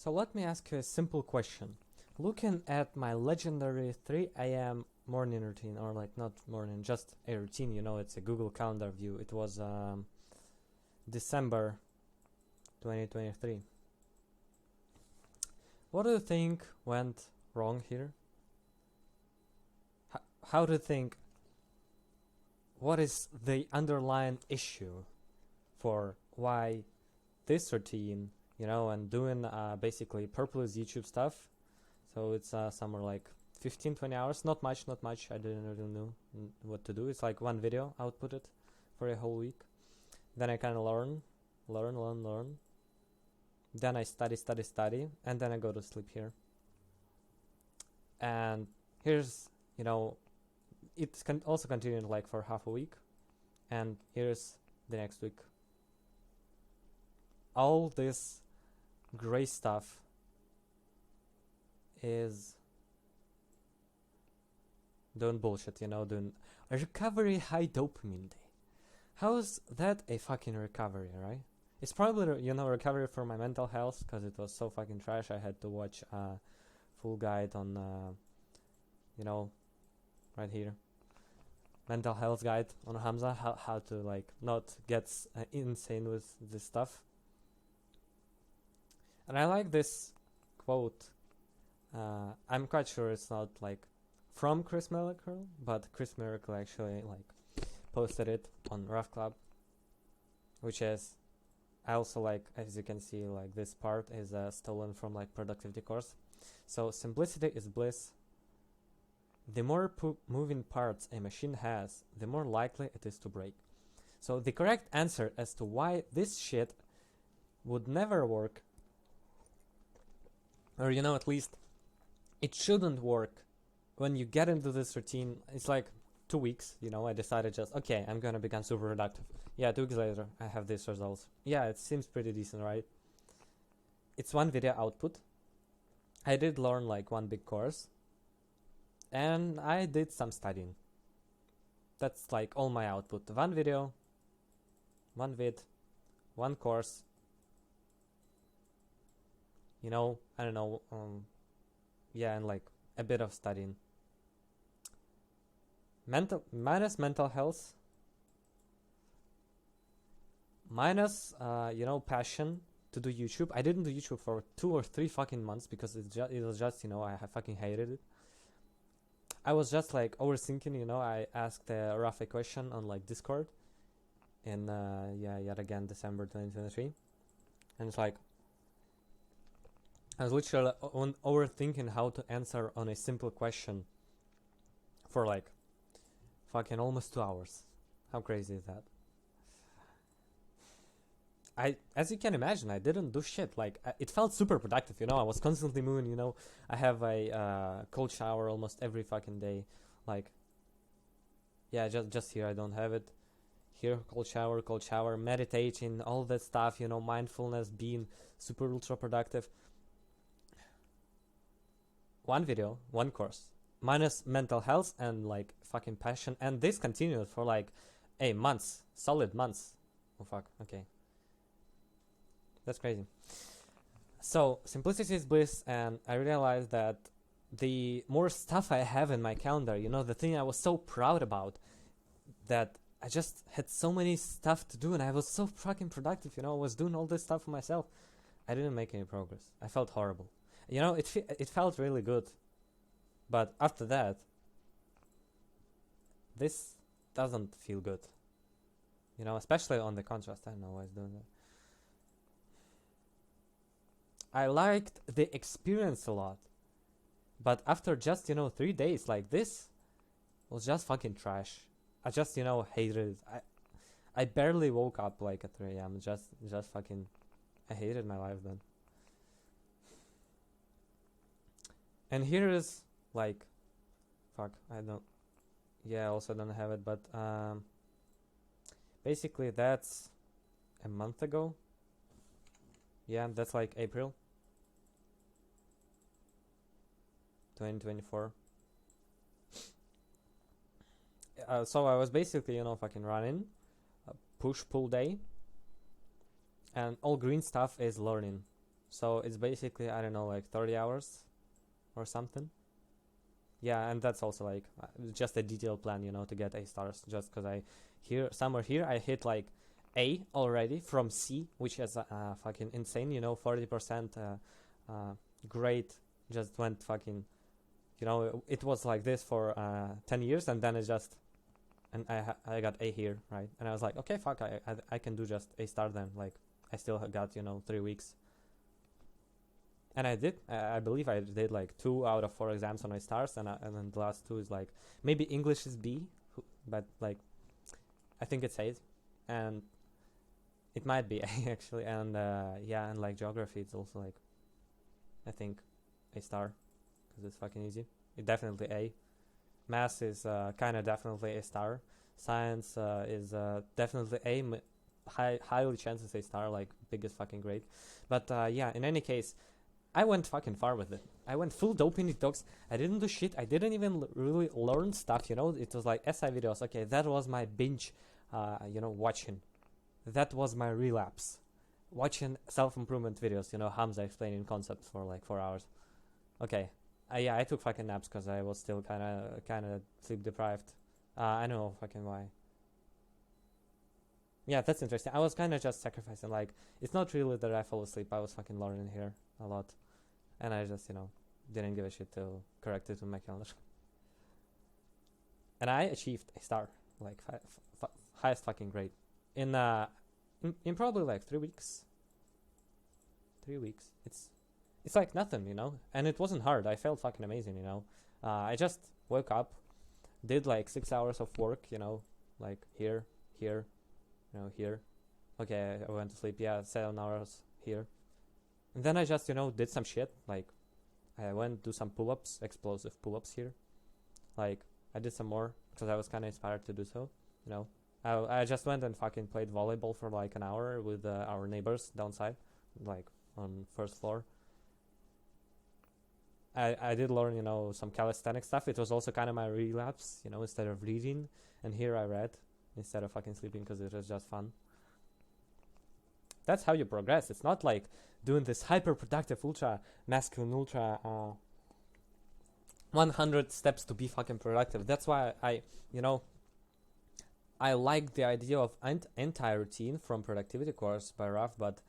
So let me ask you a simple question. Looking at my legendary 3 a.m. morning routine, or like not morning, just a routine, it's a Google Calendar view. It was December 2023. What do you think went wrong here? How do you think, what is the underlying issue for why this routine, and doing basically purpose YouTube stuff? So it's somewhere like 15-20 hours, not much. I didn't really know what to do. It's like one video, output it for a whole week. Then I kind of learn. Then I study, and then I go to sleep here. And here's, it can also continue like for half a week. And here's the next week. All this gray stuff is doing bullshit, doing a recovery high dopamine day. How's that a fucking recovery, right? It's probably, recovery for my mental health, because it was so fucking trash. I had to watch a full guide on, right here. Mental health guide on Hamza, how to like not get insane with this stuff. And I like this quote. I'm quite sure it's not like from Chris Miracle, but Chris Miracle actually like posted it on Rough Club, which is, I also like, as you can see, like this part is stolen from like productivity course. So simplicity is bliss. The more moving parts a machine has, the more likely it is to break. So the correct answer as to why this shit would never work, or at least it shouldn't work when you get into this routine, it's like 2 weeks, I decided just, okay, I'm gonna become super productive. Yeah, 2 weeks later, I have these results. Yeah, it seems pretty decent, right? It's one video output. I did learn like one big course, and I did some studying. That's like all my output. One video, one vid, one course. I don't know, yeah, and like a bit of studying. Minus mental health, minus passion to do YouTube. I didn't do YouTube for 2 or 3 fucking months because it was just I fucking hated it. I was just like overthinking. I asked a rough question on like Discord in yet again December 2023, and it's like I was literally overthinking how to answer on a simple question for like fucking almost 2 hours. How crazy is that? As you can imagine, I didn't do shit. Like, it felt super productive, I was constantly moving, I have a cold shower almost every fucking day. Like, yeah, just here, I don't have it. Here, cold shower, meditating, all that stuff, mindfulness, being super ultra productive. One video, one course, minus mental health and like fucking passion, and this continued for like months, solid months. Oh fuck, okay. That's crazy. So simplicity is bliss, and I realized that the more stuff I have in my calendar, the thing I was so proud about, that I just had so many stuff to do, and I was so fucking productive, I was doing all this stuff for myself. I didn't make any progress. I felt horrible. It felt really good, but after that, this doesn't feel good. Especially on the contrast. I don't know why it's doing that. I liked the experience a lot, but after just 3 days, like this was just fucking trash. I just hated it. I barely woke up like at 3 a.m. Just fucking, I hated my life then. And here is like, fuck, I don't, yeah, I also don't have it, but basically that's a month ago. Yeah, that's like April 2024. So I was basically, fucking running, push-pull day, and all green stuff is learning. So it's basically, I don't know, like 30 hours or something. Yeah, and that's also like just a detailed plan, you know, to get A stars. Just because somewhere here I hit like A already from C, which is fucking insane, you know, 40% grade just went fucking, you know, it was like this for 10 years, and then it just, and I got A here, right? And I was like, okay, fuck, I can do just A star then. Like, I still got, you know, 3 weeks. And I did. I believe I did like 2 out of 4 exams on my stars, and then the last 2 is like maybe English is B, but like I think it's A, and it might be A actually. And yeah, and like geography, it's also like I think A star because it's fucking easy. It definitely A. Math is kind of definitely A star. Science is definitely A. Highly chances A star, like biggest fucking grade. But yeah, in any case, I went fucking far with it. I went full dopamine detox. I didn't do shit. I didn't even really learn stuff, you know. It was like SI videos. Okay, that was my binge, you know, watching. That was my relapse. Watching self-improvement videos, you know, Hamza explaining concepts for like 4 hours. Okay. Yeah, I took fucking naps because I was still kind of sleep deprived. I don't know fucking why. Yeah, that's interesting. I was kind of just sacrificing. Like, it's not really that I fall asleep. I was fucking learning here a lot. And I just, you know, didn't give a shit to correct it on my calendar. And I achieved a star, like highest fucking grade in probably like 3 weeks. 3 weeks. It's like nothing, you know. And it wasn't hard. I felt fucking amazing, you know. I just woke up, did like 6 hours of work, you know, like here, you know, here. Okay, I went to sleep. Yeah, 7 hours here. And then I just, you know, did some shit. Like, I went do some pull-ups, explosive pull-ups here. Like, I did some more because I was kind of inspired to do so, you know. I just went and fucking played volleyball for like an hour with our neighbors downside, like on first floor. I did learn, you know, some calisthenic stuff. It was also kind of my relapse, you know, instead of reading. And here I read instead of fucking sleeping because it was just fun. That's how you progress. It's not like doing this hyper productive, ultra masculine, ultra 100 steps to be fucking productive. That's why you know, I like the idea of anti-routine from Productivity Course by Raf, but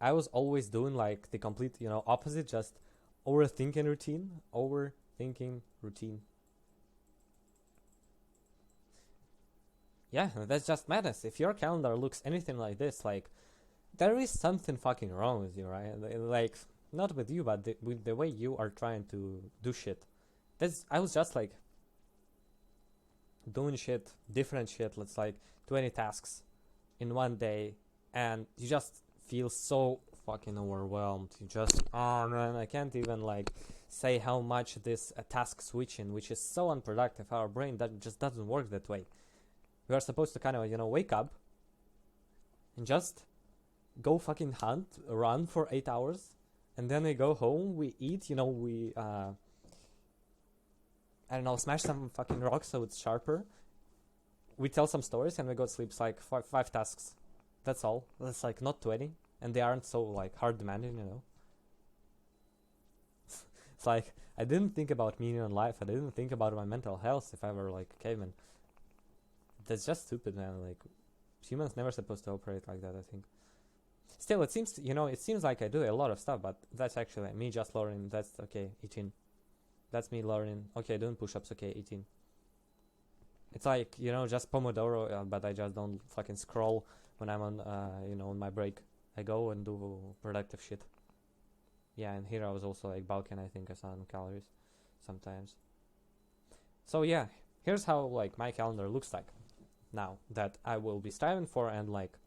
I was always doing like the complete, you know, opposite, just overthinking routine. Yeah, that's just madness. If your calendar looks anything like this, like, there is something fucking wrong with you, right? Like, not with you, but with the way you are trying to do shit. I was just like doing shit, different shit. Let's like 20 tasks in one day, and you just feel so fucking overwhelmed. You just, oh man, I can't even like say how much this task switching, which is so unproductive. Our brain that just doesn't work that way. We are supposed to kind of, you know, wake up and just go fucking run for 8 hours, and then we go home, we eat, you know, we I don't know, smash some fucking rocks so it's sharper. We tell some stories and we go to sleep. It's like five tasks. That's all. That's like not 20, and they aren't so like hard demanding, you know. It's like I didn't think about meaning in life. I didn't think about my mental health if I were like a caveman. That's just stupid, man. Like, humans never supposed to operate like that, I think. Still, it seems, you know, it seems like I do a lot of stuff, but that's actually me just learning. That's okay, 18. That's me learning. Okay, doing push-ups. Okay, 18. It's like, you know, just Pomodoro, but I just don't fucking scroll when I'm on, you know, on my break. I go and do productive shit. Yeah, and here I was also like bulking, I think, some calories sometimes. So yeah, here's how like my calendar looks like now that I will be striving for, and like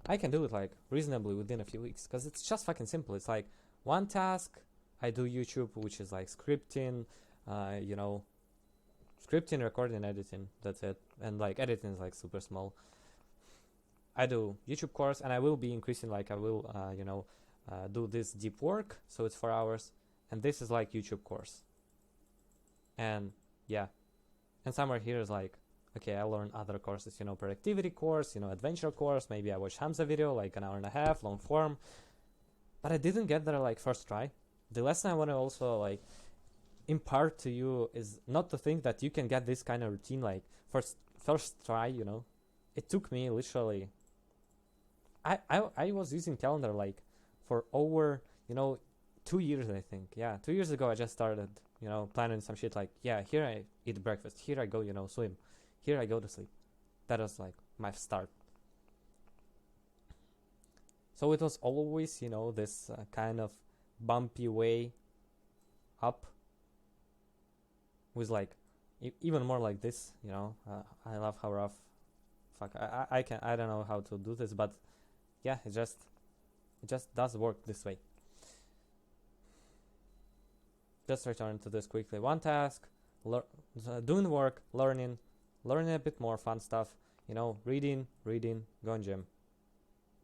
I can do it like reasonably within a few weeks because it's just fucking simple. It's like one task. I do YouTube, which is like scripting, you know, scripting, recording, editing. That's it. And like editing is like super small. I do YouTube course, and I will be increasing, like I will, you know, do this deep work. So it's 4 hours, and this is like YouTube course. And yeah, and somewhere here is like, okay, I learn other courses, you know, productivity course, you know, adventure course. Maybe I watch Hamza video, like an hour and a half, long form. but I didn't get there like first try. The lesson I want to also like impart to you is not to think that you can get this kind of routine like first try, you know. It took me literally I was using calendar like for over, you know, 2 years, I think. Yeah, 2 years ago I just started, you know, planning some shit like, yeah, here I eat breakfast, here I go, you know, swim, here I go to sleep. That was like my start. So it was always, you know, this kind of bumpy way up with like even more like this, you know. I love how rough. Fuck, I don't know how to do this, but yeah, it just does work this way. Just return to this quickly. One task, doing work, learning a bit more fun stuff, you know, reading, going gym.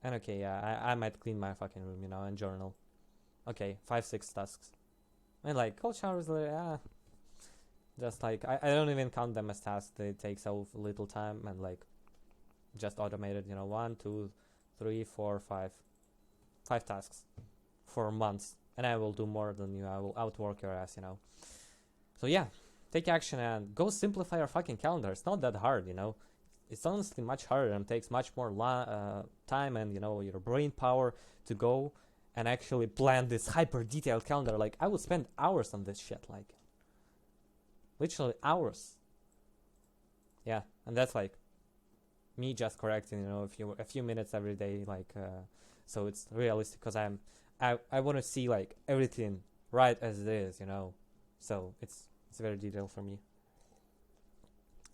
And okay, yeah, I might clean my fucking room, you know, and journal. Okay, 5-6 tasks. And like cold showers, yeah. Just like I don't even count them as tasks. They take so little time and like just automated, you know, 1, 2, 3, 4, 5. 5 tasks for months. And I will do more than you. I will outwork your ass, you know. So yeah, take action and go simplify your fucking calendar. It's not that hard, you know. It's honestly much harder and takes much more time and, you know, your brain power to go and actually plan this hyper detailed calendar. Like I would spend hours on this shit, like literally hours. Yeah, and that's like me just correcting, you know, a few minutes every day, like so it's realistic because I want to see like everything right as it is, you know. So it's very detailed for me.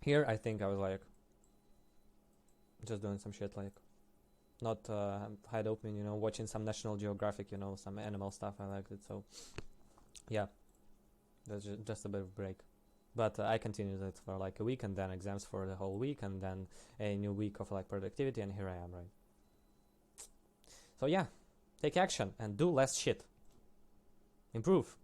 Here I think I was like just doing some shit like not hide open, you know, watching some National Geographic, you know, some animal stuff. I liked it, so yeah, that's just a bit of break. But I continued it for like a week, and then exams for the whole week, and then a new week of like productivity, and here I am, right? So yeah, take action and do less shit. Improve.